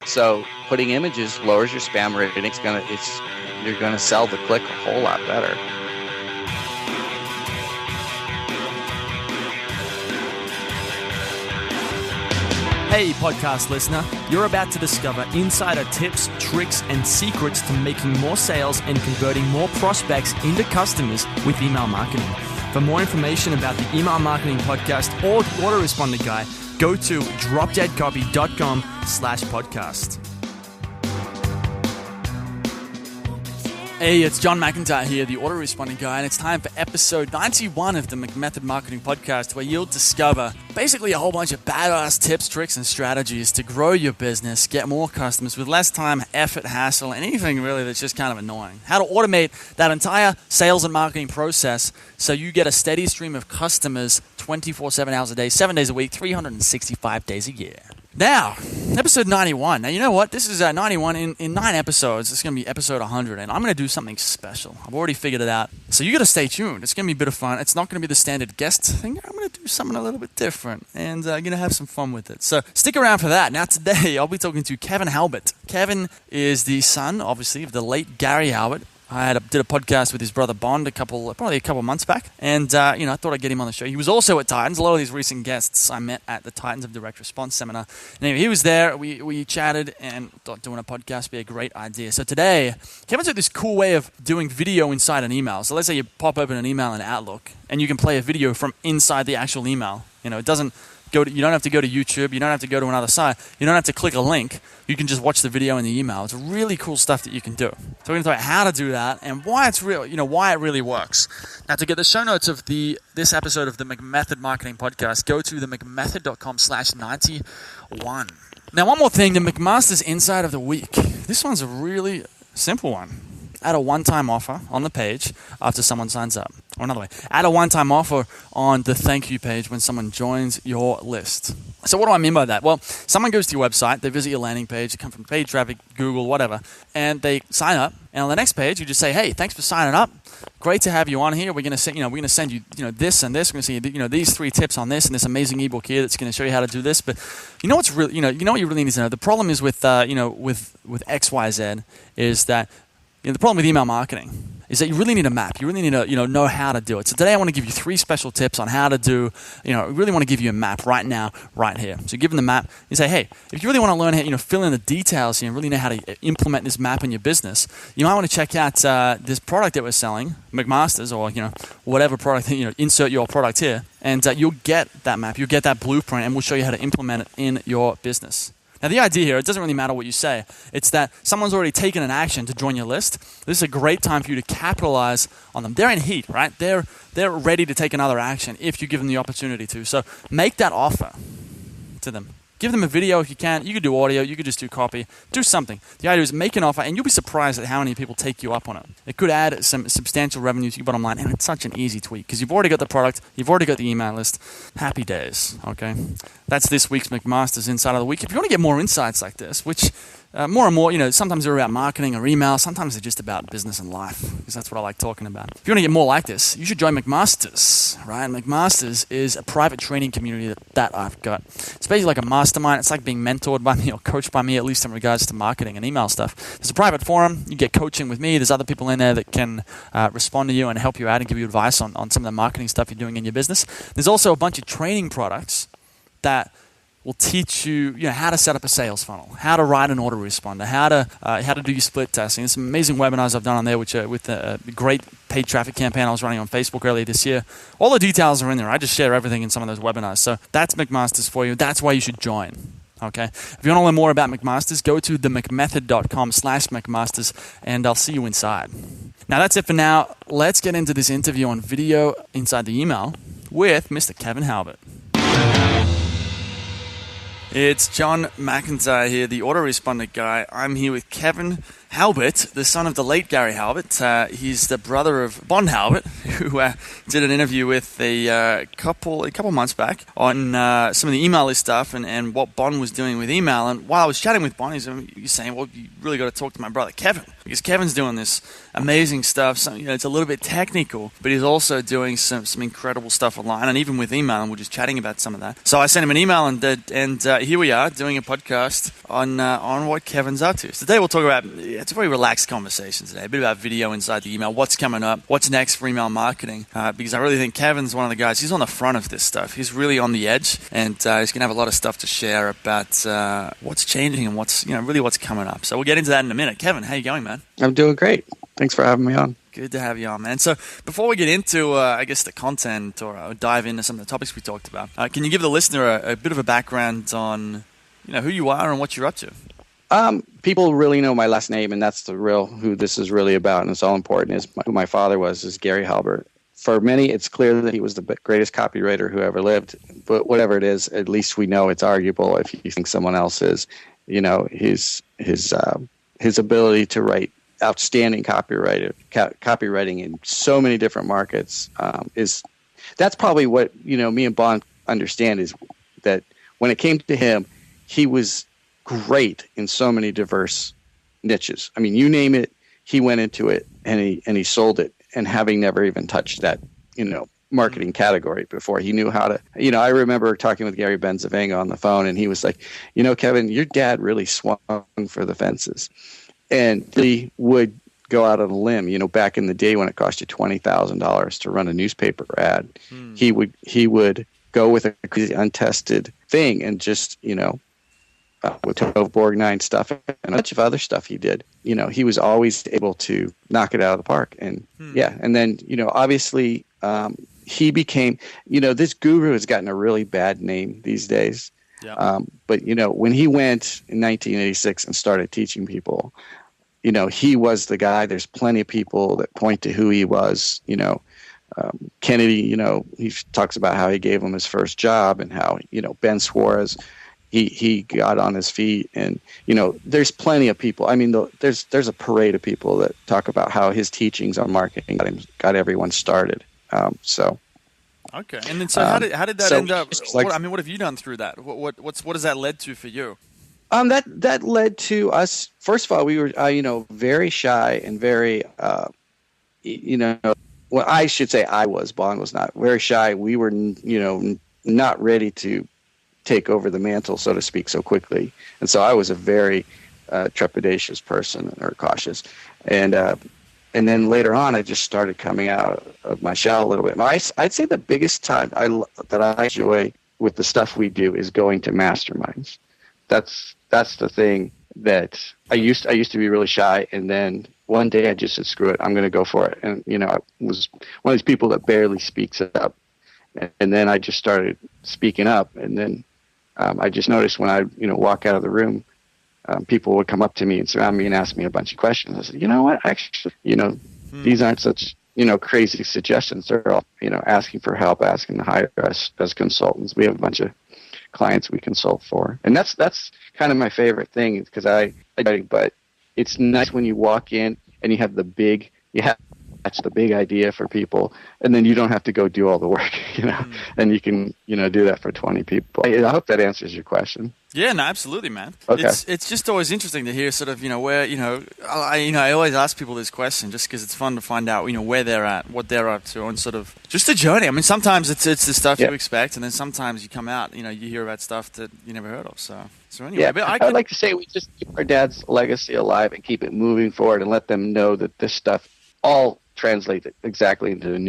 So putting images lowers your spam rating. You're gonna sell the click a whole lot better. Hey, podcast listener, you're about to discover insider tips, tricks, and secrets to making more sales and converting more prospects into customers with email marketing. For more information about the Email Marketing Podcast or the Autoresponder Guy, go to dropdeadcopy.com/podcast. Hey, it's John McIntyre here, the Autoresponder Guy, and it's time for episode 91 of the McMethod Marketing Podcast, where you'll discover basically a whole bunch of badass tips, tricks, and strategies to grow your business, get more customers with less time, effort, hassle, and anything really that's just kind of annoying. How to automate that entire sales and marketing process so you get a steady stream of customers 24/7 hours a day, 7 days a week, 365 days a year. Now, episode 91. Now, you know what? This is 91 in 9 episodes. It's going to be episode 100, and I'm going to do something special. I've already figured it out. So you got to stay tuned. It's going to be a bit of fun. It's not going to be the standard guest thing. I'm going to do something a little bit different, and I'm going to have some fun with it. So stick around for that. Now, today, I'll be talking to Kevin Halbert. Kevin is the son, obviously, of the late Gary Halbert. I did a podcast with his brother Bond probably a couple months back, and I thought I'd get him on the show. He was also at Titans. A lot of these recent guests I met at the Titans of Direct Response seminar. And anyway, he was there. We chatted and thought doing a podcast would be a great idea. So today, Kevin's got this cool way of doing video inside an email. So let's say you pop open an email in Outlook, and you can play a video from inside the actual email. It doesn't. You don't have to go to YouTube. You don't have to go to another site. You don't have to click a link. You can just watch the video in the email. It's really cool stuff that you can do. So we're going to talk about how to do that and why it's real. Why it really works. Now, to get the show notes of this episode of the McMethod Marketing Podcast, go to themcmethod.com/91. Now, one more thing: the McMaster's Insight of the Week. This one's a really simple one. Add a one-time offer on the page after someone signs up. Or another way, add a one-time offer on the thank you page when someone joins your list. So what do I mean by that? Well, someone goes to your website, they visit your landing page, they come from paid traffic, Google, whatever, and they sign up. And on the next page, you just say, "Hey, thanks for signing up. Great to have you on here. We're going to send you, this and this. We're going to send you, these 3 tips on this and this amazing ebook here that's going to show you how to do this." But what's really, you know what you really need to know. The problem is with XYZ is that. The problem with email marketing is that you really need a map. You really need to know how to do it. So today I want to give you 3 special tips on how to do, I really want to give you a map right now, right here. So you give them the map. You say, hey, if you really want to learn how, fill in the details here and really know how to implement this map in your business, you might want to check out this product that we're selling, McMaster's, or, whatever product, insert your product here. And you'll get that map. You'll get that blueprint, and we'll show you how to implement it in your business. Now, the idea here, it doesn't really matter what you say. It's that someone's already taken an action to join your list. This is a great time for you to capitalize on them. They're in heat, right? They're ready to take another action if you give them the opportunity to. So make that offer to them. Give them a video if you can. You could do audio. You could just do copy. Do something. The idea is make an offer, and you'll be surprised at how many people take you up on it. It could add some substantial revenue to your bottom line, and it's such an easy tweak because you've already got the product. You've already got the email list. Happy days, okay? That's this week's McMaster's Insight of the Week. If you want to get more insights like this, which more and more, sometimes they're about marketing or email. Sometimes they're just about business and life because that's what I like talking about. If you want to get more like this, you should join McMaster's, right? McMaster's is a private training community that I've got. It's basically like a mastermind. It's like being mentored by me or coached by me, at least in regards to marketing and email stuff. There's a private forum. You get coaching with me. There's other people in there that can respond to you and help you out and give you advice on some of the marketing stuff you're doing in your business. There's also a bunch of training products that will teach you, how to set up a sales funnel, how to write an autoresponder, how to do your split testing. There's some amazing webinars I've done on there, which are with a great paid traffic campaign I was running on Facebook earlier this year. All the details are in there. I just share everything in some of those webinars. So that's McMaster's for you. That's why you should join. Okay. If you want to learn more about McMaster's, go to themcmethod.com/McMaster's, and I'll see you inside. Now that's it for now. Let's get into this interview on video inside the email with Mr. Kevin Halbert. It's John McIntyre here, the Autoresponder Guy. I'm here with Kevin Halbert, the son of the late Gary Halbert. He's the brother of Bon Halbert, who did an interview with a couple months back on some of the email list stuff and what Bon was doing with email. And while I was chatting with Bon, he's saying, well, you really got to talk to my brother Kevin, because Kevin's doing this amazing stuff. So, it's a little bit technical, but he's also doing some incredible stuff online, and even with email, and we're just chatting about some of that. So I sent him an email, and here we are doing a podcast on what Kevin's up to. So today we'll talk about, it's a very relaxed conversation today, a bit about video inside the email, what's coming up, what's next for email marketing, because I really think Kevin's one of the guys, he's on the front of this stuff. He's really on the edge, and he's going to have a lot of stuff to share about what's changing and what's really what's coming up. So we'll get into that in a minute. Kevin, how you going, man? I'm doing great. Thanks for having me on. Good to have you on, man. So before we get into, I guess, the content or dive into some of the topics we talked about, can you give the listener a bit of a background on who you are and what you're up to? People really know my last name, and that's who this is really about, and it's all important, is who my father is Gary Halbert. For many, it's clear that he was the greatest copywriter who ever lived, but whatever it is, at least we know it's arguable. If you think someone else is, his ability to write outstanding copywriting in so many different markets that's probably what me and Bon understand, is that when it came to him, he was great in so many diverse niches. I mean, you name it, he went into it and he sold it, and having never even touched that marketing category before, he knew how to. I remember talking with Gary Benzavanga on the phone, and he was like, Kevin, your dad really swung for the fences. And he would go out on a limb, back in the day when it cost you $20,000 to run a newspaper ad. He would go with a crazy untested thing and just, with Tove Borgnine stuff and a bunch of other stuff he did, he was always able to knock it out of the park. And and then, obviously he became, this guru has gotten a really bad name these days. Yeah. But, when he went in 1986 and started teaching people, he was the guy. There's plenty of people that point to who he was. Kennedy, he talks about how he gave him his first job, and how, Ben Suarez, he got on his feet. And, there's plenty of people. I mean, there's a parade of people that talk about how his teachings on marketing got everyone started. Okay, and then so how did that end up? What have you done through that? What has that led to for you? That led to us. First of all, we were very shy and very well, I should say Bon was not very shy. We were not ready to take over the mantle, so to speak, so quickly, and so I was a very trepidatious person, or cautious, and then later on, I just started coming out of my shell a little bit. I'd say the biggest time that I enjoy with the stuff we do is going to masterminds. That's the thing that I used to be really shy, and then one day I just said, screw it, I'm going to go for it. And I was one of these people that barely speaks up, and then I just started speaking up, and then I just noticed when I walk out of the room, people would come up to me and surround me and ask me a bunch of questions. I said, you know what, actually, these aren't such crazy suggestions. They're all asking for help, asking to hire us as consultants. We have a bunch of clients we consult for, and that's kind of my favorite thing, because but it's nice when you walk in and you have the big idea for people, and then you don't have to go do all the work, and you can do that for 20 people. I hope that answers your question. Yeah, no, absolutely, man. Okay. It's just always interesting to hear sort of, where, I always ask people this question just because it's fun to find out, where they're at, what they're up to, and sort of just the journey. I mean, sometimes it's the stuff you expect, and then sometimes you come out, you hear about stuff that you never heard of. So anyway. Yeah, I'd like to say we just keep our dad's legacy alive and keep it moving forward, and let them know that this stuff all translates exactly into the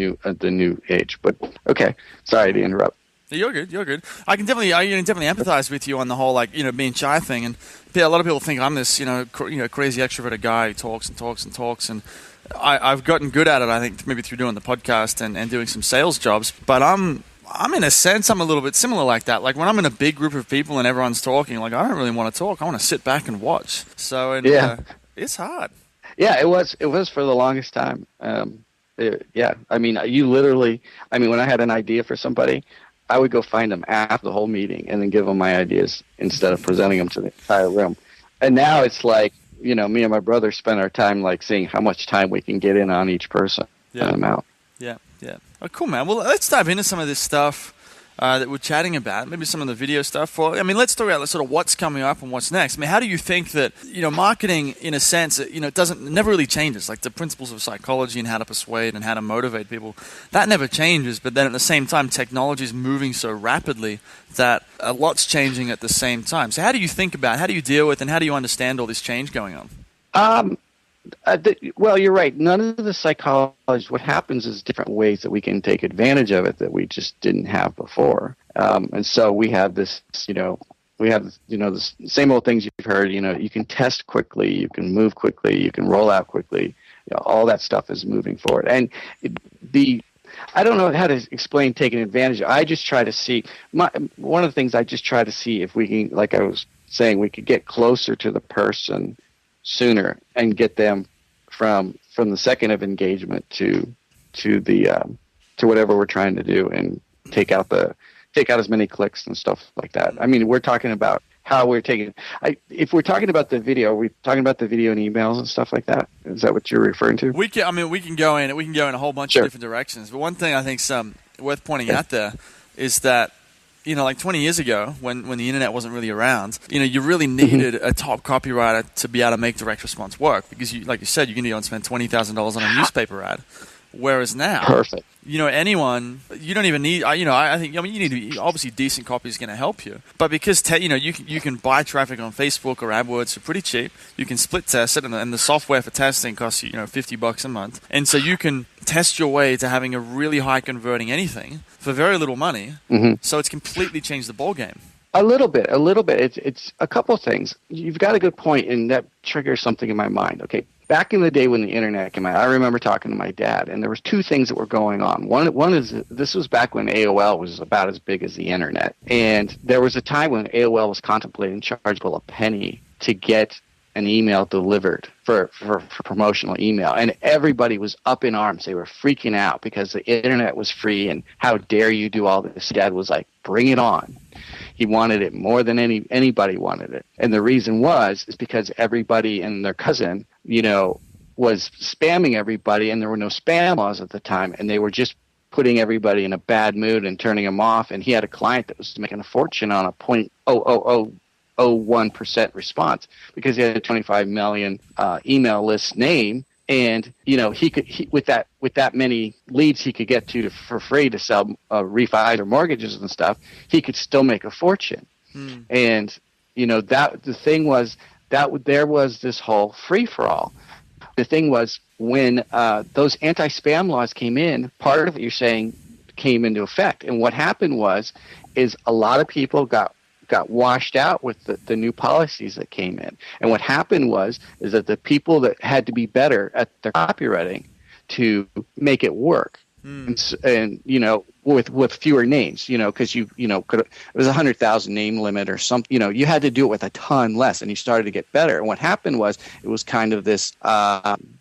new age. But okay, sorry to interrupt. You're good. I can definitely empathize with you on the whole, being shy thing. And a lot of people think I'm this, crazy extroverted guy who talks and talks and talks. And I've gotten good at it, I think, maybe through doing the podcast and doing some sales jobs. But I'm in a sense, I'm a little bit similar like that. Like when I'm in a big group of people and everyone's talking, I don't really want to talk. I want to sit back and watch. So it's hard. Yeah, it was for the longest time. I mean, when I had an idea for somebody, I would go find them after the whole meeting and then give them my ideas instead of presenting them to the entire room. And now it's like, me and my brother spend our time like seeing how much time we can get in on each person. Yeah. And them out. Yeah. Oh, cool, man. Well, let's dive into some of this stuff that we're chatting about. Maybe some of the video stuff. Let's talk about sort of what's coming up and what's next. I mean, how do you think that marketing, in a sense, it never really changes. Like the principles of psychology and how to persuade and how to motivate people, that never changes. But then at the same time, technology is moving so rapidly that a lot's changing at the same time. So how do you think about, how do you deal with, and how do you understand all this change going on? Well, you're right. None of the psychology. What happens is different ways that we can take advantage of it that we just didn't have before. And so we have this, the same old things you've heard. You can test quickly, you can move quickly, you can roll out quickly. All that stuff is moving forward. And I don't know how to explain taking advantage. I just try to see one of the things I just try to see if we can, like I was saying, we could get closer to the person sooner and get them from the second of engagement to whatever we're trying to do, and take out as many clicks and stuff like that. I mean, we're talking about how we're taking. If we're talking about the video, we're talking about the video and emails and stuff like that. Is that what you're referring to? We can go in a whole bunch of different directions. But one thing I think is worth pointing out there is that, like 20 years ago, when the internet wasn't really around, you really needed a top copywriter to be able to make direct response work, because like you said, you can go and spend $20,000 on a newspaper ad. Whereas now, perfect. Anyone, you don't even need. I think you need to be, obviously decent copy is going to help you, but because you can buy traffic on Facebook or AdWords for pretty cheap. You can split test it, and the software for testing costs you $50 a month, and so you can test your way to having a really high converting anything for very little money. Mm-hmm. So it's completely changed the ball game. A little bit. It's a couple of things. You've got a good point, and that triggers something in my mind. Okay. Back in the day when the internet came out, I remember talking to my dad, and there was two things that were going on. One is, this was back when AOL was about as big as the internet, and there was a time when AOL was contemplating chargeable a penny to get an email delivered for promotional email, and everybody was up in arms. They were freaking out because the internet was free, and how dare you do all this? Dad was like, bring it on. He wanted it more than anybody wanted it. And the reason is because everybody and their cousin, was spamming everybody, and there were no spam laws at the time, and they were just putting everybody in a bad mood and turning them off. And he had a client that was making a fortune on a 0.00001% response because he had a 25 million email list name. And he could with that many leads he could get to for free to sell refis or mortgages and stuff, he could still make a fortune. And that the thing was that there was this whole free for all. The thing was, when those anti-spam laws came in, part of what you're saying came into effect. And what happened is a lot of people got washed out with the new policies that came in. And what happened is that the people that had to be better at their copywriting to make it work, and with fewer names, because it was 100,000 name limit or something. You had to do it with a ton less, and you started to get better. And what happened it was kind of this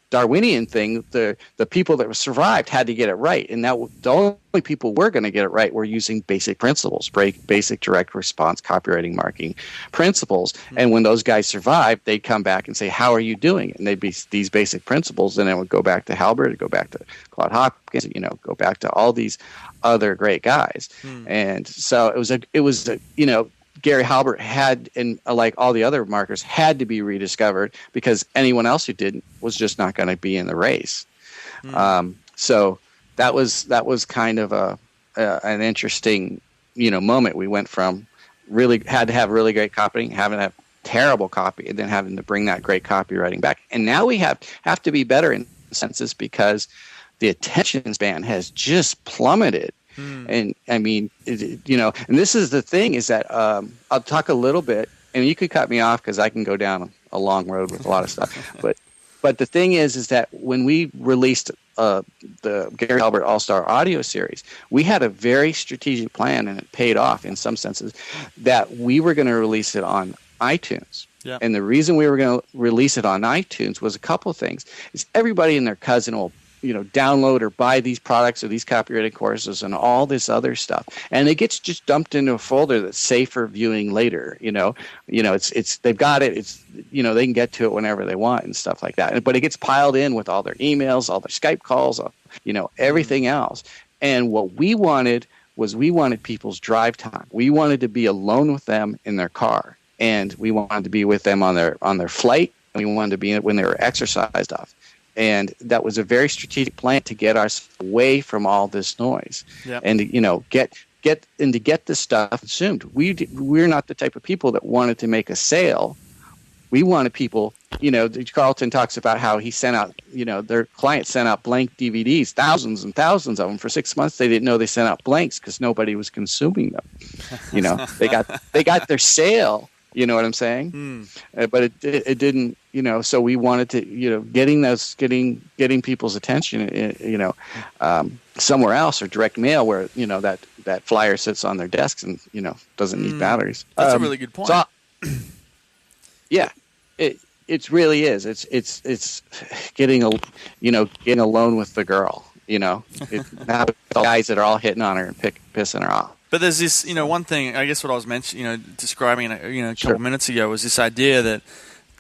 Darwinian thing. The people that survived had to get it right, and the only people were going to get it right were using basic principles, basic direct response copywriting marketing principles. And when those guys survived, they'd come back and say, "How are you doing it?" And they'd be these basic principles, and it would go back to Halbert, it'd go back to Claude Hopkins, go back to all these other great guys. And so it was Gary Halbert had, and like all the other marketers, had to be rediscovered, because anyone else who didn't was just not going to be in the race. So that was kind of an interesting moment. We went from really had to have really great copying, having to have terrible copy, and then having to bring that great copywriting back. And now we have to be better in senses, because the attention span has just plummeted. And I mean, and this is the thing, is that I'll talk a little bit, and you could cut me off because I can go down a long road with a lot of stuff. But the thing is that when we released the Gary Halbert All-Star audio series, we had a very strategic plan, and it paid off in some senses, that we were going to release it on iTunes. Yeah. And the reason we were going to release it on iTunes was a couple of things. Is everybody and their cousin will download or buy these products or these copyrighted courses and all this other stuff, and it gets just dumped into a folder that's safe for viewing later. It's they've got it. It's they can get to it whenever they want and stuff like that. But it gets piled in with all their emails, all their Skype calls, everything else. And what we wanted was people's drive time. We wanted to be alone with them in their car, and we wanted to be with them on their flight, and we wanted to be when they were exercised off. And that was a very strategic plan to get us away from all this noise, and to get this stuff consumed. We're not the type of people that wanted to make a sale. We wanted people. Carlton talks about how he sent out. Their clients sent out blank DVDs, thousands and thousands of them for 6 months. They didn't know they sent out blanks because nobody was consuming them. They got their sale. You know what I'm saying? But it didn't. So we wanted to, getting people's attention, somewhere else, or direct mail where that flyer sits on their desks and does't need batteries. That's a really good point. Yeah, it really is. It's getting alone with the girl. Now the guys that are all hitting on her and pissing her off. But there's this, one thing. I guess what I was describing, a couple minutes ago was this idea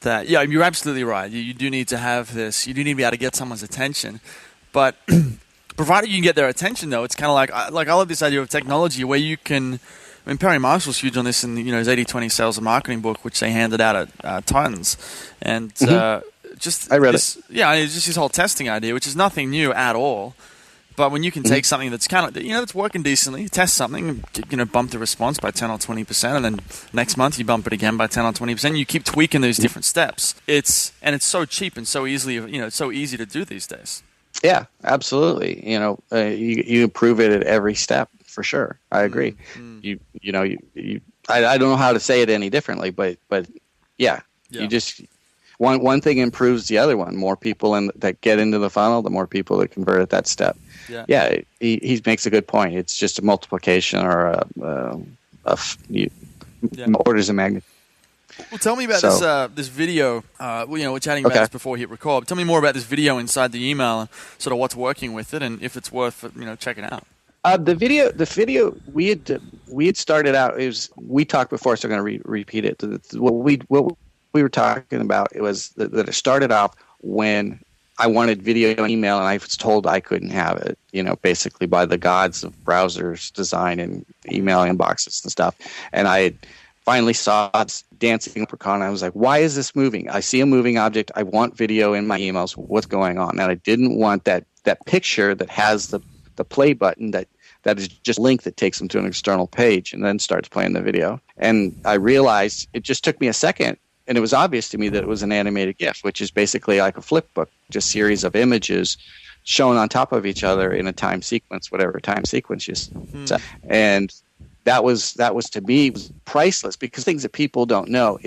that you're absolutely right. You do need to have this. You do need to be able to get someone's attention, but provided you can get their attention, though, it's kind of like I love this idea of technology where you can. I mean, Perry Marshall's huge on this in his 80/20 sales and marketing book, which they handed out at tons, and I read it. Yeah, it's just his whole testing idea, which is nothing new at all. But when you can take something that's kind of that's working decently, test something, bump the response by 10 or 20%, and then next month you bump it again by 10 or 20%. You keep tweaking those different steps. It's so cheap and so easily it's so easy to do these days. Yeah, absolutely. You improve it at every step for sure. I agree. I don't know how to say it any differently, but yeah. You just. One thing improves the other one. More people that get into the funnel, the more people that convert at that step. Yeah, he makes a good point. It's just a multiplication or orders of magnitude. Well, tell me about this video. We're chatting about this before we hit record. Tell me more about this video inside the email and sort of what's working with it, and if it's worth checking out. The video we had started out. We talked before, so I'm going to repeat it. What we were talking about, it was that it started off when I wanted video and email, and I was told I couldn't have it, basically by the gods of browsers, design, and email inboxes and stuff. And I finally saw this dancing leprechaun, and I was like, why is this moving? I see a moving object. I want video in my emails. What's going on? And I didn't want that picture that has the play button that is just a link that takes them to an external page and then starts playing the video. And I realized it just took me a second. And it was obvious to me that it was an animated GIF, which is basically like a flip book, just a series of images shown on top of each other in a time sequence, whatever time sequence you set. And that was to me was priceless, because things that people don't know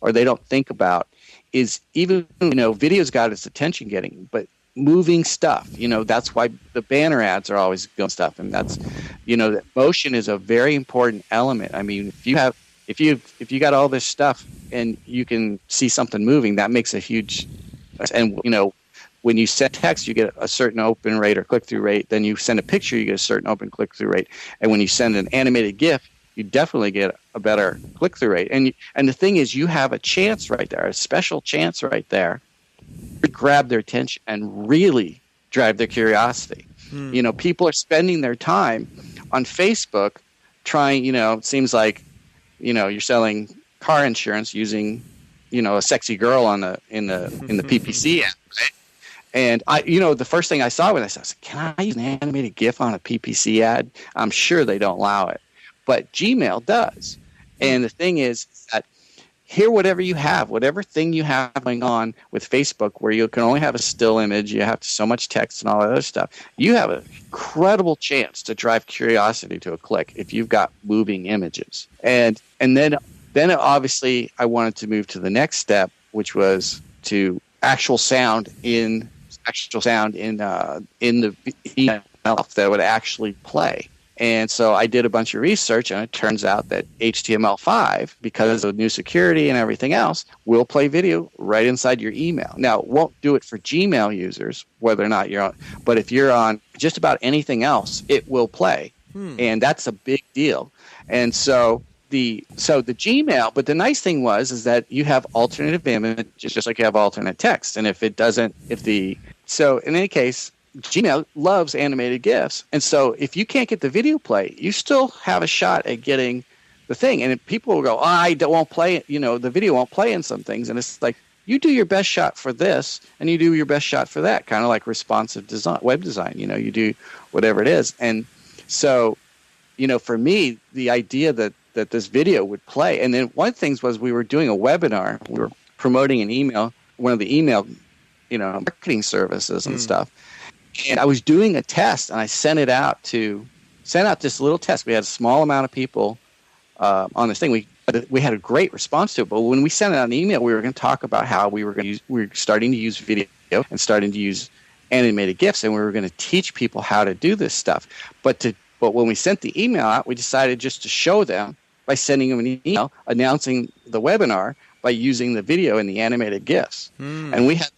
or they don't think about is even video's got its attention getting, but moving stuff. That's why the banner ads are always going stuff, and that's that motion is a very important element. I mean, if you got all this stuff and you can see something moving, that makes a huge. And when you send text, you get a certain open rate or click-through rate. Then you send a picture, you get a certain open click-through rate. And when you send an animated GIF, you definitely get a better click-through rate. And the thing is, you have a chance right there, a special chance right there, to grab their attention and really drive their curiosity. People are spending their time on Facebook trying. It seems like you're selling car insurance using a sexy girl in the PPC ad, right? And the first thing I saw when I said, can I use an animated GIF on a PPC ad? I'm sure they don't allow it, but Gmail does. And the thing is that here, whatever thing you have going on with Facebook, where you can only have a still image, you have so much text and all that other stuff, you have an incredible chance to drive curiosity to a click if you've got moving images. And then obviously I wanted to move to the next step, which was to actual sound in the email that would actually play. And so I did a bunch of research, and it turns out that HTML5, because of new security and everything else, will play video right inside your email. Now, it won't do it for Gmail users, whether or not you're on, but if you're on just about anything else, it will play. And that's a big deal. And so the Gmail, but the nice thing is that you have alternative images just like you have alternate text. And so in any case, Gmail loves animated GIFs. And so if you can't get the video play, you still have a shot at getting the thing. And people will go, won't play it. The video won't play in some things. And it's like, you do your best shot for this and you do your best shot for that, kind of like responsive design, web design. You do whatever it is. And so, for me, the idea that this video would play. And then one of the things was we were doing a webinar. We were promoting an email, one of the email, marketing services and stuff. And I was doing a test, and I sent out this little test. We had a small amount of people on this thing. We had a great response to it. But when we sent out an email, we were going to talk about how we were starting to use video and starting to use animated GIFs, and we were going to teach people how to do this stuff. But when we sent the email out, we decided just to show them by sending them an email announcing the webinar by using the video and the animated GIFs. And we had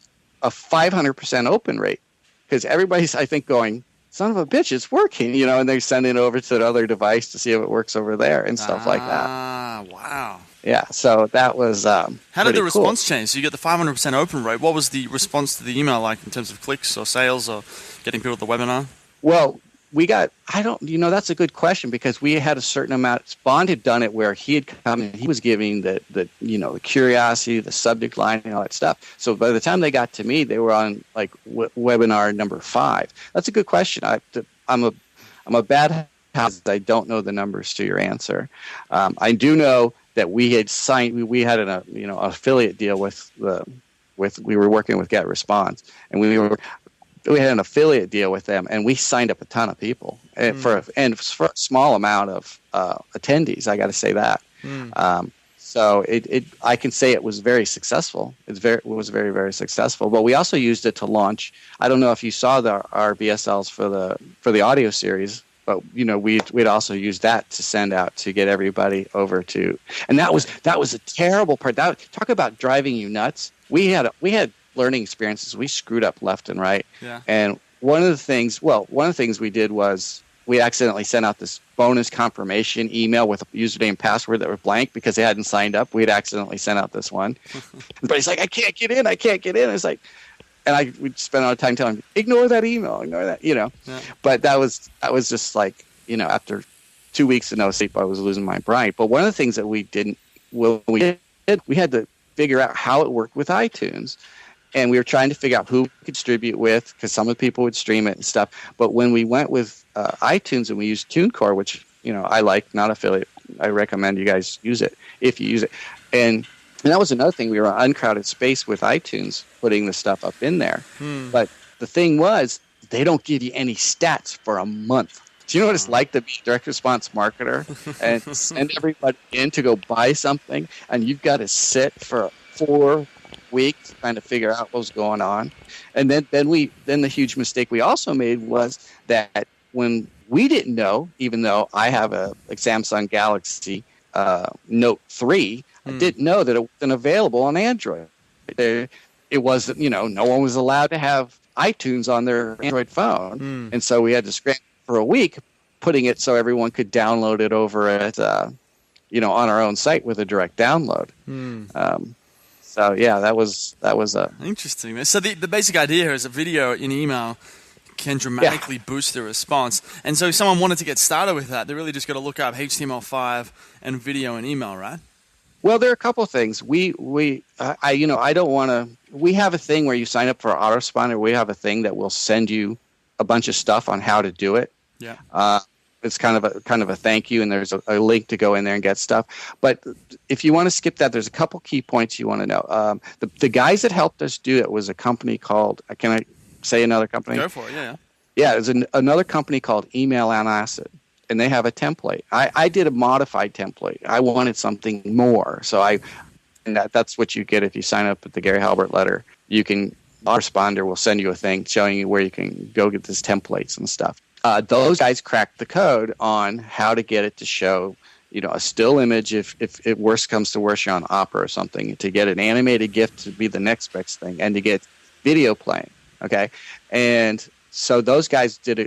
a 500% open rate. Because everybody's, I think, going, son of a bitch, it's working, and they're sending it over to the other device to see if it works over there and stuff like that. Wow. Yeah, so that was How did the response cool. change? So you get the 500% open rate. What was the response to the email like in terms of clicks or sales or getting people to the webinar? Well, that's a good question, because we had a certain amount. Bond had done it where he had come and he was giving the curiosity, the subject line, and all that stuff. So by the time they got to me, they were on like webinar number 5. That's a good question. I'm a bad house. I don't know the numbers to your answer. I do know that we had signed. We had an affiliate deal with we were working with GetResponse, and we had an affiliate deal with them, and we signed up a ton of people for a small amount of attendees. I got to say that. So I can say it was very successful. It was very, very successful. But we also used it to launch. I don't know if you saw our BSLs for the audio series, but we'd also used that to send out to get everybody over to. And that was a terrible part. Talk about driving you nuts. We had learning experiences. We screwed up left and right. Yeah. And one of the things we did was we accidentally sent out this bonus confirmation email with a username and password that were blank because they hadn't signed up. We'd accidentally sent out this one. Everybody's like, I can't get in. It's like, and we'd spend a lot of time telling them, ignore that email, ignore that, Yeah. But that was just like, after 2 weeks of no sleep, I was losing my brain. But one of the things that we had to figure out how it worked with iTunes. And we were trying to figure out who we could distribute with, because some of the people would stream it and stuff. But when we went with iTunes and we used TuneCore, which I like, not affiliate, I recommend you guys use it if you use it. And that was another thing. We were on uncrowded space with iTunes, putting the stuff up in there. But the thing was, they don't give you any stats for a month. Do you know what it's like to be a direct response marketer and send everybody in to go buy something, and you've got to sit for 4 weeks trying to figure out what was going on? And then the huge mistake we also made was that when we didn't know, even though I have a Samsung Galaxy Note 3, I didn't know that it wasn't available on Android. It wasn't, no one was allowed to have iTunes on their Android phone. And so we had to scramble for a week, putting it so everyone could download it over at, on our own site with a direct download. So yeah, that was interesting. So the basic idea here is a video in email can dramatically boost the response. And so if someone wanted to get started with that, they really just got to look up HTML5 and video and email, right? Well, there are a couple of things. I don't want to. We have a thing where you sign up for autoresponder. We have a thing that will send you a bunch of stuff on how to do it. Yeah. It's kind of a thank you, and there's a link to go in there and get stuff. But if you want to skip that, there's a couple key points you want to know. The guys that helped us do it was a company called. Can I say another company? Go for it. Yeah. Yeah, there's another company called Email on Acid, and they have a template. I did a modified template. I wanted something more, so that's what you get if you sign up with the Gary Halbert letter. You can. Our responder will send you a thing showing you where you can go get these templates and stuff. those guys cracked the code on how to get it to show, a still image if it worst comes to worst, you're on Opera or something, to get an animated GIF to be the next best thing, and to get video playing. Okay, and so those guys did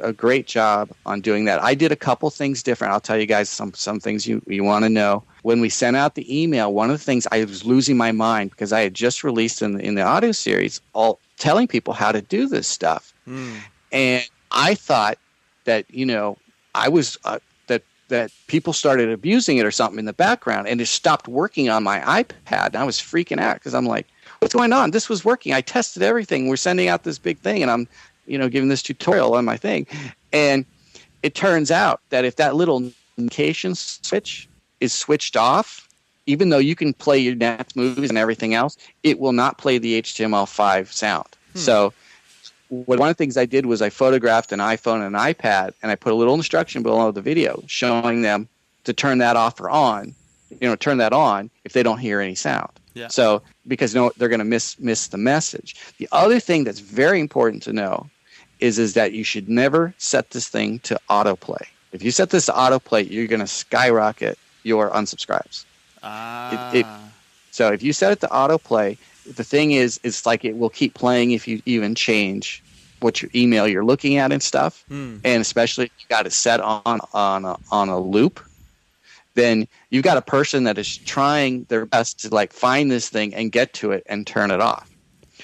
a great job on doing that. I did a couple things different. I'll tell you guys some things you want to know. When we sent out the email, one of the things, I was losing my mind because I had just released in the audio series all telling people how to do this stuff. And I thought that, I was that people started abusing it or something in the background, and it stopped working on my iPad. And I was freaking out because I'm like, what's going on? This was working. I tested everything. We're sending out this big thing, and I'm giving this tutorial on my thing. And it turns out that if that little notification switch is switched off, even though you can play your Netflix movies and everything else, it will not play the HTML5 sound. So one of the things I did was I photographed an iPhone and an iPad, and I put a little instruction below the video showing them to turn that off or on, turn that on if they don't hear any sound. Yeah. So because they're going to miss the message. The other thing that's very important to know is that you should never set this thing to autoplay. If you set this to autoplay, you're going to skyrocket your unsubscribes. So if you set it to autoplay, the thing is, it's like it will keep playing if you even change what your email you're looking at and stuff. And especially if you got it set on a loop, then you've got a person that is trying their best to like find this thing and get to it and turn it off.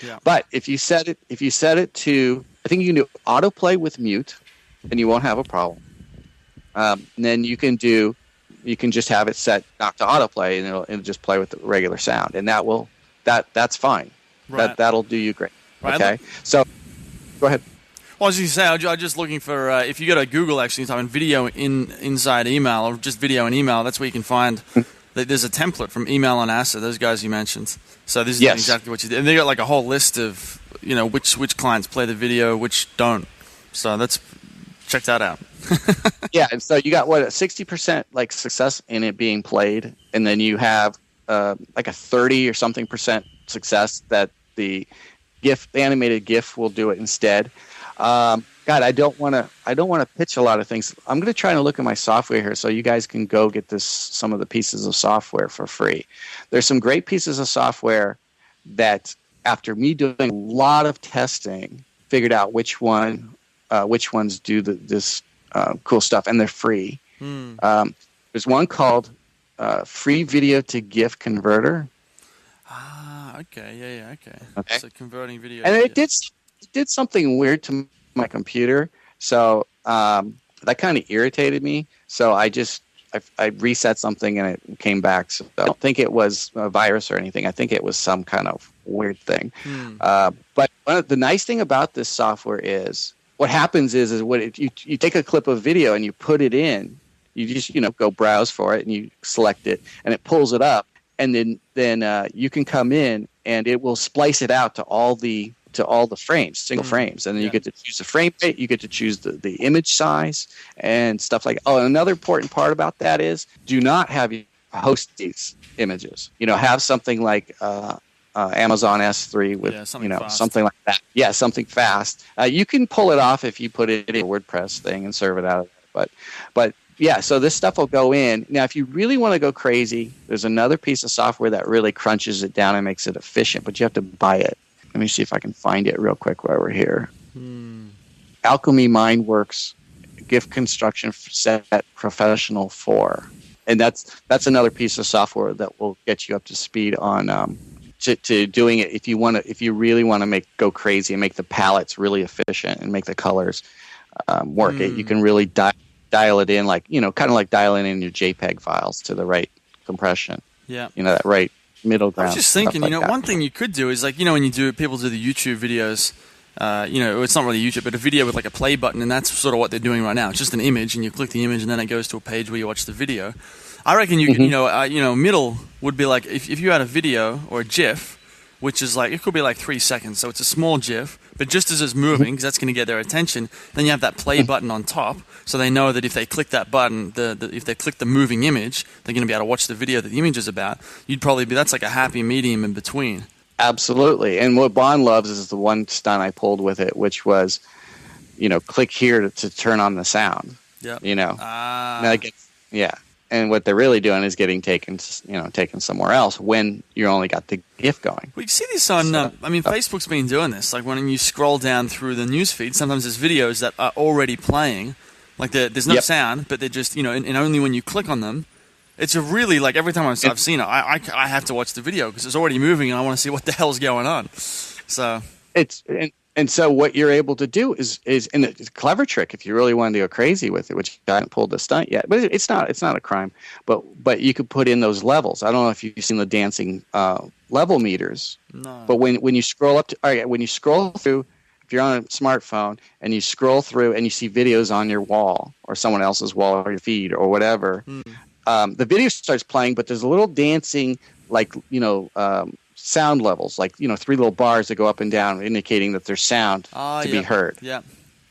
Yeah. But if you set it to, I think you can do autoplay with mute, and you won't have a problem. And then you can just have it set not to autoplay, and it'll just play with the regular sound, and that's fine. Right. That'll do you great. Right. Okay. So go ahead. Well, as you say, I was just looking for if you go to Google, actually, type in video inside email or just video in email. That's where you can find that there's a template from Email and Acid, those guys you mentioned. So this is exactly what you did, and they got like a whole list of which clients play the video, which don't. So check that out. Yeah, and so you got a 60% like success in it being played, and then you have like a 30 or something percent success that the animated GIF will do it instead. God, I don't want to pitch a lot of things. I'm going to try to look at my software here so you guys can go get some of the pieces of software for free. There's some great pieces of software that, after me doing a lot of testing, figured out which ones do this cool stuff, and they're free. There's one called Free Video to GIF Converter. Okay, okay. So converting video. And it did something weird to my computer, so that kind of irritated me. So I reset something and it came back. So I don't think it was a virus or anything. I think it was some kind of weird thing. But the nice thing about this software is what happens is you take a clip of video and you put it in. You just go browse for it and you select it and it pulls it up, and then you can come in and it will splice it out to all the frames, single frames, and then you get to choose the frame rate, you get to choose the image size and stuff like that. Oh, and another important part about that is do not have you host these images. Have something like Amazon S3 with something like that. Yeah, something fast. You can pull it off if you put it in a WordPress thing and serve it out. But yeah, so this stuff will go in. Now, if you really want to go crazy, there's another piece of software that really crunches it down and makes it efficient, but you have to buy it. Let me see if I can find it real quick while we're here. Alchemy MindWorks GIF Construction Set Professional 4. And that's another piece of software that will get you up to speed on to doing it if you really want to go crazy and make the palettes really efficient and make the colors work. You can really dial it in, like kind of like dialing in your JPEG files to the right compression. Yeah, that right middle ground. I was just thinking, one thing you could do is like when people do the YouTube videos. It's not really YouTube, but a video with like a play button, and that's sort of what they're doing right now. It's just an image, and you click the image, and then it goes to a page where you watch the video. I reckon you could, middle would be like if you had a video or a GIF, which is like it could be like 3 seconds, so it's a small GIF, but just as it's moving, because that's going to get their attention, then you have that play button on top, so they know that if they click that button, if they click the moving image, they're going to be able to watch the video that the image is about. That's like a happy medium in between. Absolutely. And what Bond loves is the one stunt I pulled with it, which was click here to turn on the sound. Yeah. Yeah. And what they're really doing is getting taken somewhere else when you only got the GIF going. Well, you see this on, Facebook's been doing this. Like when you scroll down through the newsfeed, sometimes there's videos that are already playing. Like there's no sound, but they're just, and only when you click on them. It's a really, like every time I've seen it, I have to watch the video because it's already moving and I want to see what the hell's going on. So And so what you're able to do is and it's a clever trick if you really wanted to go crazy with it, which I haven't pulled the stunt yet, but it's not a crime. But you could put in those levels. I don't know if you've seen the dancing level meters. No. But when you scroll when you scroll through, if you're on a smartphone and you scroll through and you see videos on your wall or someone else's wall or your feed or whatever, the video starts playing, but there's a little dancing sound levels, like 3 little bars that go up and down indicating that there's sound to be heard. Yeah.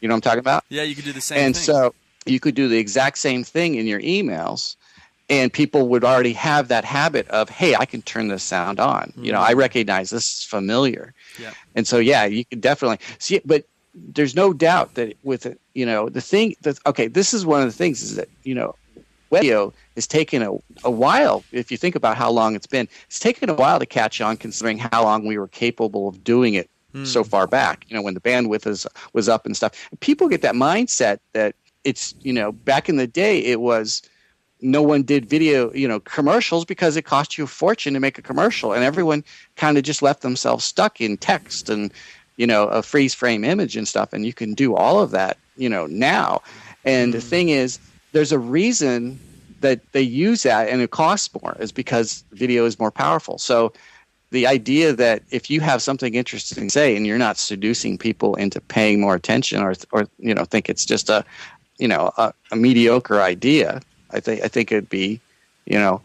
You know what I'm talking about? Yeah, you could do the same thing. And so you could do the exact same thing in your emails, and people would already have that habit of, hey, I can turn this sound on. I recognize this is familiar. Yeah. And so, yeah, you could definitely see it. But there's no doubt that with it, this is one of the things is that, video has taken a while. If you think about how long it's taken a while to catch on, considering how long we were capable of doing it so far back. When the bandwidth was up and stuff. People get that mindset that it's back in the day it was no one did video commercials because it cost you a fortune to make a commercial, and everyone kind of just left themselves stuck in text and a freeze frame image and stuff. And you can do all of that now. And the thing is, there's a reason that they use that and it costs more is because video is more powerful. So the idea that if you have something interesting to say and you're not seducing people into paying more attention or think it's just a mediocre idea, I think it'd be, I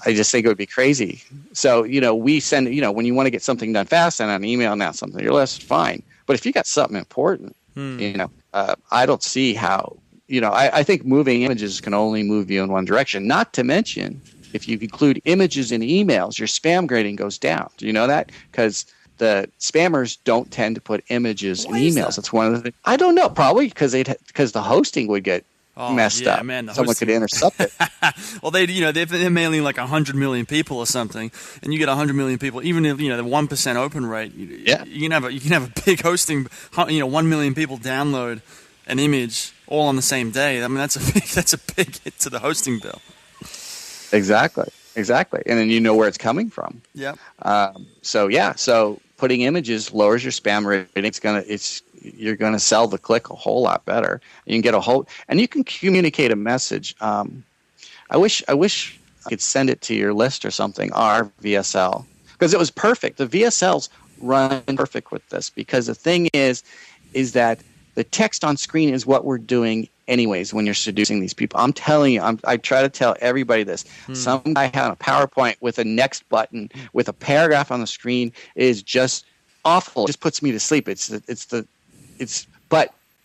just think it would be crazy. So, we send, when you want to get something done fast, send an email and that's something on your list, fine. But if you got something important, I don't see how. I think moving images can only move you in one direction. Not to mention, if you include images in emails, your spam grading goes down. Do you know that? Because the spammers don't tend to put images in emails. That's one of the things. I don't know. Probably because the hosting would get messed up. Man, someone could intercept it. Well, they're mailing like 100 million people or something, and you get 100 million people. Even if the 1% open rate, you can have a big hosting. 1 million people download an image all on the same day. I mean, that's a big hit to the hosting bill. Exactly, and then where it's coming from. Yeah. So putting images lowers your spam rating. You're gonna sell the click a whole lot better. You can get and you can communicate a message. I wish I could send it to your list or something. Our VSL, because it was perfect. The VSLs run perfect with this because the thing is that the text on screen is what we're doing anyways when you're seducing these people. I'm telling you, I try to tell everybody this. Some guy had a PowerPoint with a next button with a paragraph on the screen is just awful. It just puts me to sleep. But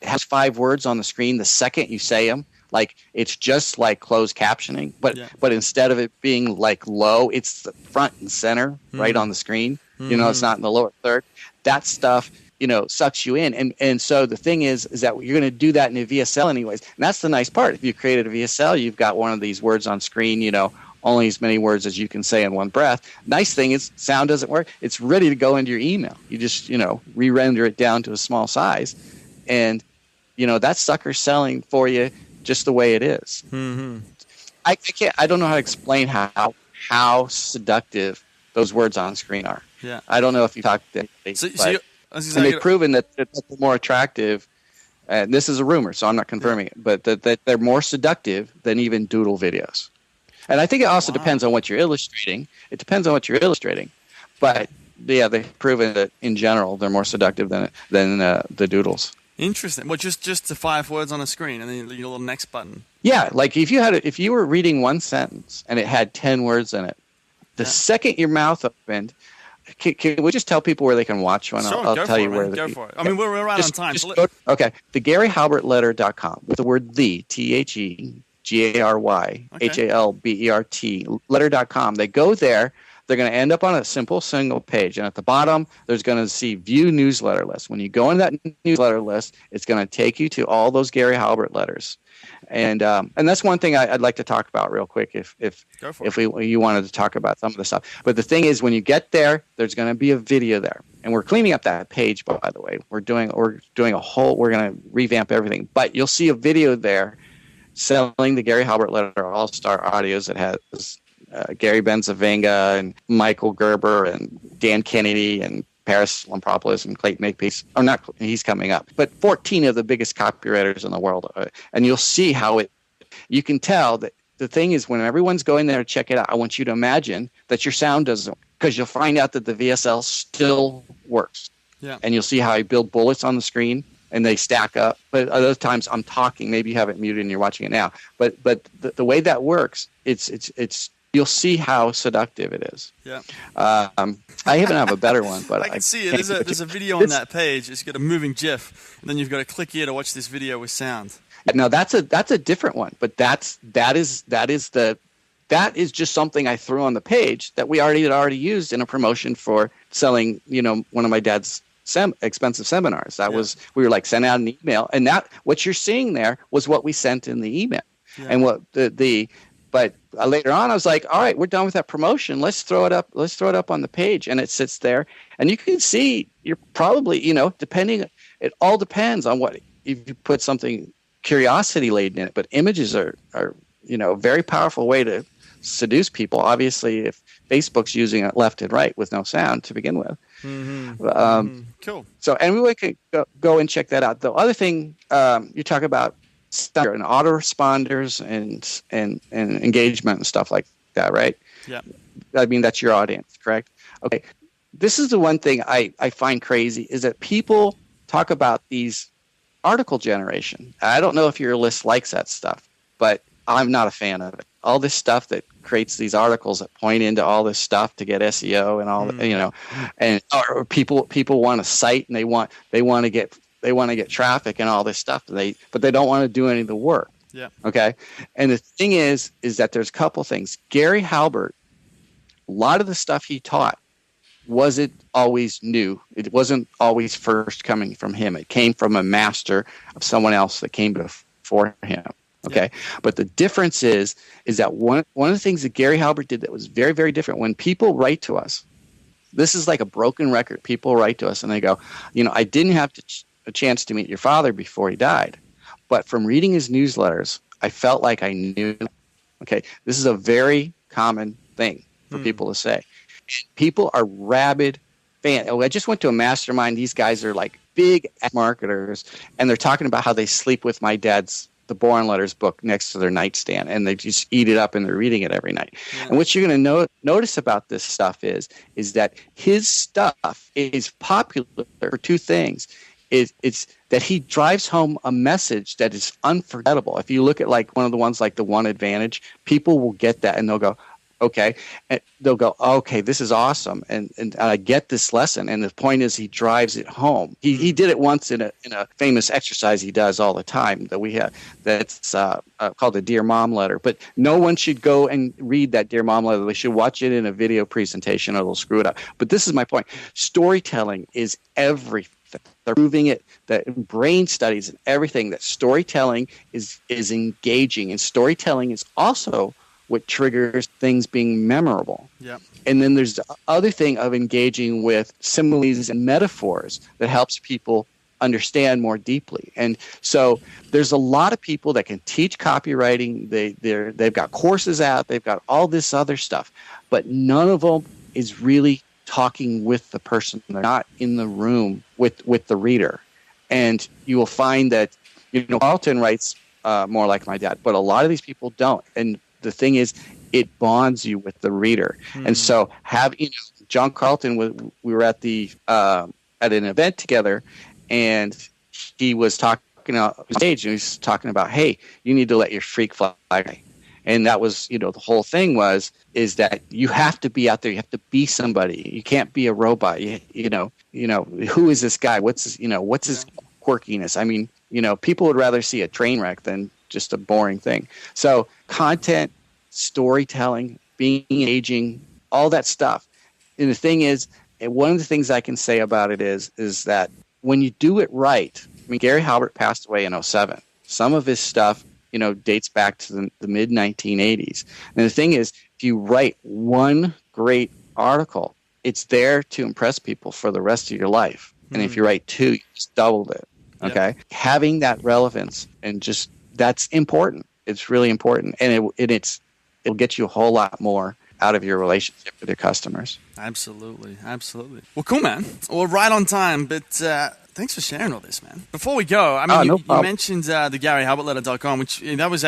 it has 5 words on the screen the second you say them. Like it's just like closed captioning, but instead of it being like low, it's the front and center right on the screen. It's not in the lower third. That stuff sucks you in. And so the thing is that you're going to do that in a VSL anyways. And that's the nice part. If you created a VSL, you've got one of these words on screen, only as many words as you can say in one breath. Nice thing is sound doesn't work. It's ready to go into your email. You just, re-render it down to a small size. And, that sucker's selling for you just the way it is. Mm-hmm. I don't know how to explain how seductive those words on screen are. Yeah. I don't know if you talked to anybody. And they've proven that they're more attractive. And this is a rumor, so I'm not confirming it, but that they're more seductive than even doodle videos. And I think it also depends on what you're illustrating. It depends on what you're illustrating. But, yeah, they've proven that, in general, they're more seductive than the doodles. Interesting. Well, just the 5 words on a screen and then your little next button. Yeah, like if you were reading one sentence and it had 10 words in it, the second your mouth opened – Can we just tell people where they can watch one? Sure, I'll tell you where. Go for it. I mean, we're right on time. Okay. The GaryHalbertLetter.com with the word TheGaryHalbert letter.com. They go there. they're going to end up on a simple single page. And at the bottom, there's going to see view newsletter list. When you go in that newsletter list, it's going to take you to all those Gary Halbert letters. And that's one thing I'd like to talk about real quick if you wanted to talk about some of the stuff. But the thing is, when you get there, there's going to be a video there. And we're cleaning up that page, by the way. We're going to revamp everything. But you'll see a video there selling the Gary Halbert Letter All-Star Audios that has Gary Benzavenga and Michael Gerber and Dan Kennedy and Paris Lampropoulos and Clayton Makepeace. Or not, he's coming up. But 14 of the biggest copywriters in the world. And you'll see how you can tell that the thing is, when everyone's going there to check it out, I want you to imagine that your sound doesn't, because you'll find out that the VSL still works. Yeah. And you'll see how I build bullets on the screen and they stack up. But other times I'm talking, maybe you have it muted and you're watching it now. But the way that works, it's you'll see how seductive it is. Yeah. I even have a better one, but I can see it. There's a video on that page. It's got a moving GIF, and then you've got to click here to watch this video with sound. No, that's a different one, but that is just something I threw on the page that we had already used in a promotion for selling, one of my dad's expensive seminars. We were like, send out an email, and that what you're seeing there was what we sent in the email. Yeah. And what but later on I was like, all right, we're done with that promotion. Let's throw it up on the page, and it sits there, and you can see you're probably, it all depends on what, if you put something curiosity laden in it, but images are a very powerful way to seduce people. Obviously, if Facebook's using it left and right with no sound to begin with. Mm-hmm. Cool. So, and we could go and check that out. The other thing you talk about and autoresponders and engagement and stuff like that, right? Yeah. I mean, that's your audience, correct? Okay. This is the one thing I find crazy is that people talk about these article generation. I don't know if your list likes that stuff, but I'm not a fan of it. All this stuff that creates these articles that point into all this stuff to get SEO and all, and or people want to cite and they want to get traffic and all this stuff. But they don't want to do any of the work. Yeah. Okay. And the thing is that there's a couple things. Gary Halbert, a lot of the stuff he taught wasn't always new. It wasn't always first coming from him. It came from a master of someone else that came before him. Okay. Yeah. But the difference is that one of the things that Gary Halbert did that was very, very different. When people write to us, this is like a broken record. People write to us and they go, I didn't have a chance to meet your father before he died, but from reading his newsletters, I felt like I knew. Okay. This is a very common thing for people to say. People are rabid fans. I just went to a mastermind. These guys are like big marketers, and they're talking about how they sleep with my dad's The Boron Letters book next to their nightstand, and they just eat it up and they're reading it every night. Yeah. And what you're going to notice about this stuff is that his stuff is popular for two things. It's that he drives home a message that is unforgettable. If you look at like one of the ones like The One Advantage, people will get that and they'll go, okay. And they'll go, okay, this is awesome. And I get this lesson. And the point is he drives it home. He did it once in a famous exercise he does all the time that we have that's called the Dear Mom Letter. But no one should go and read that Dear Mom Letter. They should watch it in a video presentation or they'll screw it up. But this is my point. Storytelling is everything. They're proving it, that brain studies and everything, that storytelling is engaging. And storytelling is also what triggers things being memorable. Yep. And then there's the other thing of engaging with similes and metaphors that helps people understand more deeply. And so there's a lot of people that can teach copywriting. They've got courses out. They've got all this other stuff. But none of them is really talking with the person. They're not in the room with the reader. And you will find that, Carlton writes more like my dad, but a lot of these people don't. And the thing is, it bonds you with the reader. And so John Carlton, we were at at an event together, and he was talking on stage, and he was talking about, hey, you need to let your freak fly. And that was, the whole thing is that you have to be out there. You have to be somebody. You can't be a robot. Who is this guy? What's his quirkiness? I mean, people would rather see a train wreck than just a boring thing. So content, storytelling, being engaging, all that stuff. And the thing is, one of the things I can say about it is that when you do it right, I mean, Gary Halbert passed away in 2007. Some of his stuff, dates back to the mid 1980s. And the thing is, if you write one great article, it's there to impress people for the rest of your life. And if you write 2, you just doubled it. Okay. Yep. Having that relevance and just that's important. It's really important. And it'll get you a whole lot more out of your relationship with your customers. Absolutely. Well, cool, man. Well, right on time, but thanks for sharing all this, man. Before we go, I mean, you mentioned the GaryHalbertLetter.com, which that was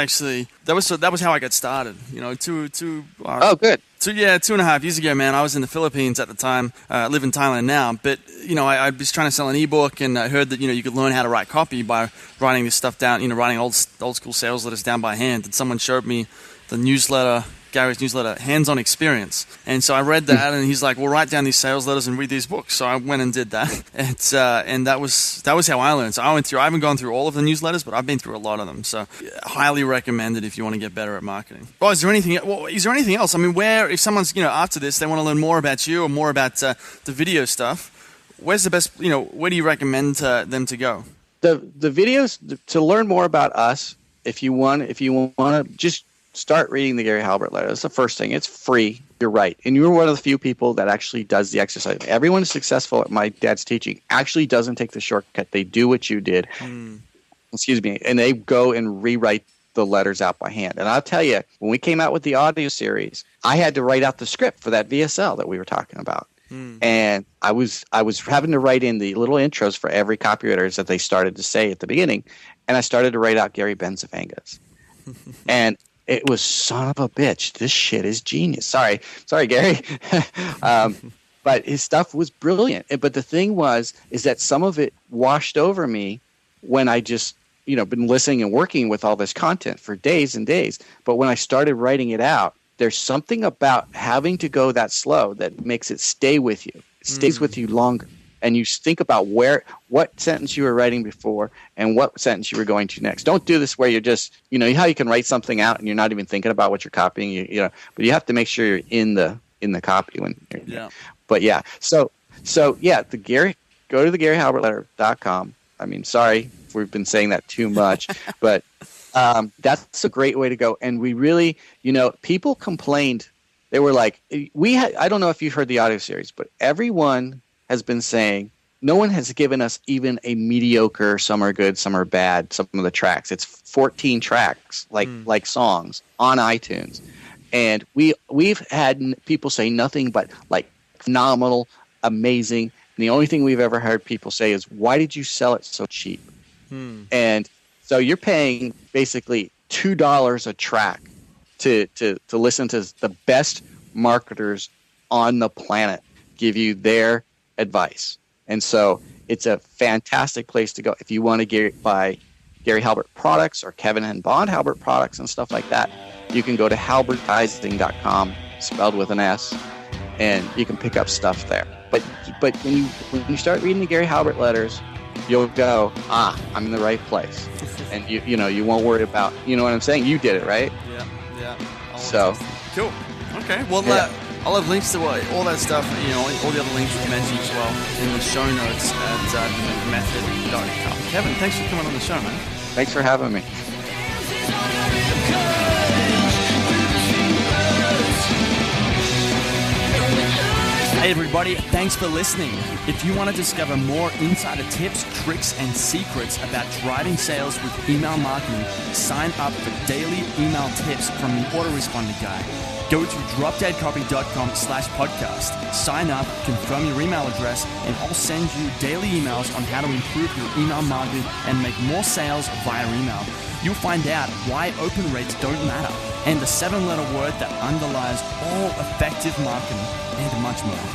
how I got started. Good. 2.5 years ago, man. I was in the Philippines at the time. I live in Thailand now, but I was trying to sell an ebook, and I heard that you could learn how to write copy by writing this stuff down. Writing old school sales letters down by hand. And someone showed me the newsletter. Gary's newsletter, Hands-On Experience. And so I read that, and he's like, well, write down these sales letters and read these books. So I went and did that. And that was how I learned. So I haven't gone through all of the newsletters, but I've been through a lot of them. So highly recommended if you want to get better at marketing. Oh, is there anything else? I mean, if someone's, after this, they want to learn more about you or more about the video stuff, where's the best, where do you recommend them to go? The videos, to learn more about us, if you want to just start reading the Gary Halbert letter. That's the first thing. It's free. You're right. And you're one of the few people that actually does the exercise. Everyone who's successful at my dad's teaching actually doesn't take the shortcut. They do what you did. Excuse me. And they go and rewrite the letters out by hand. And I'll tell you, when we came out with the audio series, I had to write out the script for that VSL that we were talking about. And I was having to write in the little intros for every copywriters that they started to say at the beginning. And I started to write out Gary Benzafangas. And it was, son of a bitch, this shit is genius. Sorry, Gary. But his stuff was brilliant. But the thing is that some of it washed over me when I just, been listening and working with all this content for days and days. But when I started writing it out, there's something about having to go that slow that makes it stay with you. It stays with you longer. And you think about what sentence you were writing before and what sentence you were going to next. Don't do this where you're just, how you can write something out and you're not even thinking about what you're copying, but you have to make sure you're in the copy when you're, But yeah, so yeah, go to the GaryHalbertLetter.com. I mean, sorry if we've been saying that too much, but that's a great way to go. And we really, people complained. They were like, I don't know if you've heard the audio series, but everyone has been saying no one has given us even a mediocre, some are good, some are bad, some of the tracks. It's 14 tracks, like songs on iTunes. And we've had people say nothing but like phenomenal, amazing. And the only thing we've ever heard people say is, why did you sell it so cheap? And so you're paying basically $2 a track to listen to the best marketers on the planet give you their advice. And so it's a fantastic place to go if you want to buy Gary Halbert products or Kevin and Bond Halbert products and stuff like that. You can go to halbertizing.com, spelled with an S, and you can pick up stuff there. But when you start reading the Gary Halbert letters, you'll go, I'm in the right place, and you won't worry about, what I'm saying. You did it right. Yeah. So cool. Okay. Well, I'll have links to all that stuff, all the other links you mentioned as well in the show notes at method.com. Kevin, thanks for coming on the show, man. Thanks for having me. Hey everybody, thanks for listening. If you want to discover more insider tips, tricks, and secrets about driving sales with email marketing, sign up for daily email tips from the autoresponder guy. Go to dropdeadcopy.com/podcast. Sign up, confirm your email address, and I'll send you daily emails on how to improve your email marketing and make more sales via email. You'll find out why open rates don't matter and the 7-letter word that underlies all effective marketing and much more.